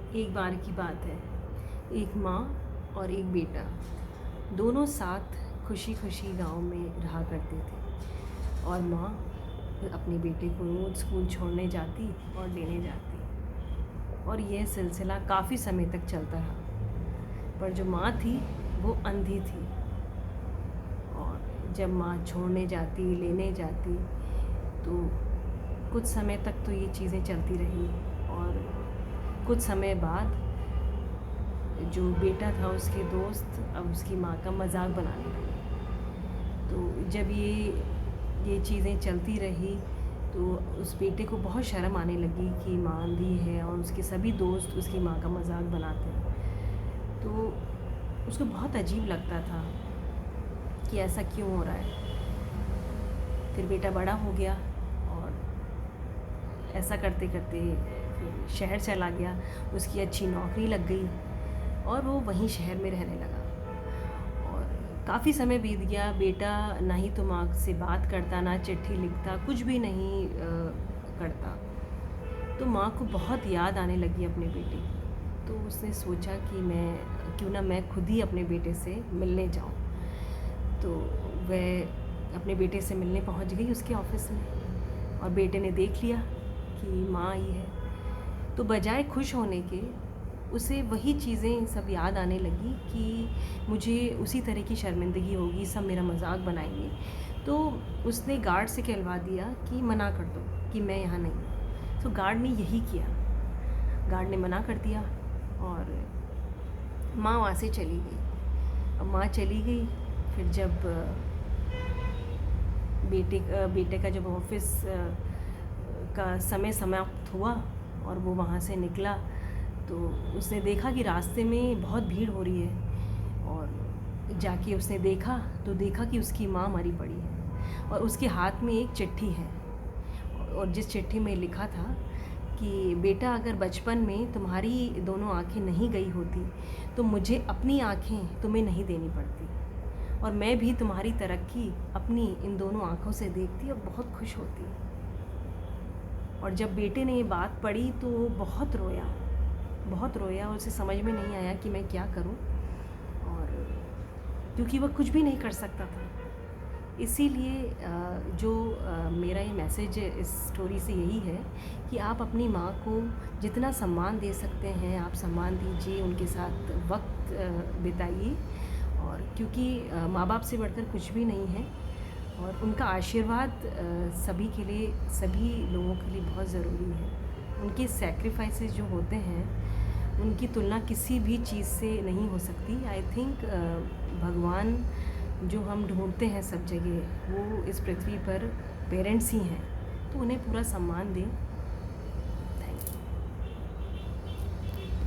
एक बार की बात है, एक माँ और एक बेटा दोनों साथ खुशी खुशी गांव में रहा करते थे। और माँ अपने बेटे को रोज़ स्कूल छोड़ने जाती और लेने जाती, और यह सिलसिला काफ़ी समय तक चलता रहा। पर जो माँ थी वो अंधी थी, और जब माँ छोड़ने जाती लेने जाती तो कुछ समय तक तो ये चीज़ें चलती रही। और कुछ समय बाद जो बेटा था उसके दोस्त अब उसकी माँ का मजाक बनाने लगे। तो जब ये चीज़ें चलती रही तो उस बेटे को बहुत शर्म आने लगी कि माँ अंधी है और उसके सभी दोस्त उसकी माँ का मजाक बनाते हैं। तो उसको बहुत अजीब लगता था कि ऐसा क्यों हो रहा है। फिर बेटा बड़ा हो गया और ऐसा करते करते फिर शहर चला गया। उसकी अच्छी नौकरी लग गई और वो वहीं शहर में रहने लगा। और काफ़ी समय बीत गया, बेटा ना ही तो माँ से बात करता, ना चिट्ठी लिखता, कुछ भी नहीं करता। तो माँ को बहुत याद आने लगी अपने बेटे की। तो उसने सोचा कि क्यों ना मैं खुद ही अपने बेटे से मिलने जाऊँ। तो वह अपने बेटे से मिलने पहुँच गई उसके ऑफिस में, और बेटे ने देख लिया कि माँ आई है। तो बजाय खुश होने के उसे वही चीज़ें सब याद आने लगी कि मुझे उसी तरह की शर्मिंदगी होगी, सब मेरा मजाक बनाएंगे। तो उसने गार्ड से कहलवा दिया कि मना कर दो कि मैं यहाँ नहीं हूँ। तो गार्ड ने यही किया, गार्ड ने मना कर दिया और माँ वहाँ से चली गई। अब माँ चली गई, फिर जब बेटे का जब ऑफिस का समय समाप्त हुआ और वो वहाँ से निकला तो उसने देखा कि रास्ते में बहुत भीड़ हो रही है। और जाके उसने देखा कि उसकी माँ मरी पड़ी है और उसके हाथ में एक चिट्ठी है। और जिस चिट्ठी में लिखा था कि बेटा, अगर बचपन में तुम्हारी दोनों आँखें नहीं गई होती तो मुझे अपनी आँखें तुम्हें नहीं देनी पड़ती, और मैं भी तुम्हारी तरक्की अपनी इन दोनों आँखों से देखती और बहुत खुश होती। और जब बेटे ने ये बात पढ़ी तो वो बहुत रोया और उसे समझ में नहीं आया कि मैं क्या करूं, और क्योंकि वह कुछ भी नहीं कर सकता था। इसीलिए मेरा ये मैसेज इस स्टोरी से यही है कि आप अपनी माँ को जितना सम्मान दे सकते हैं आप सम्मान दीजिए, उनके साथ वक्त बिताइए। और क्योंकि माँ बाप से बढ़कर कुछ भी नहीं है, और उनका आशीर्वाद सभी के लिए, सभी लोगों के लिए बहुत ज़रूरी है। उनके सैक्रिफाइसेस जो होते हैं उनकी तुलना किसी भी चीज़ से नहीं हो सकती। आई थिंक भगवान जो हम ढूंढते हैं सब जगह वो इस पृथ्वी पर पेरेंट्स ही हैं, तो उन्हें पूरा सम्मान दें।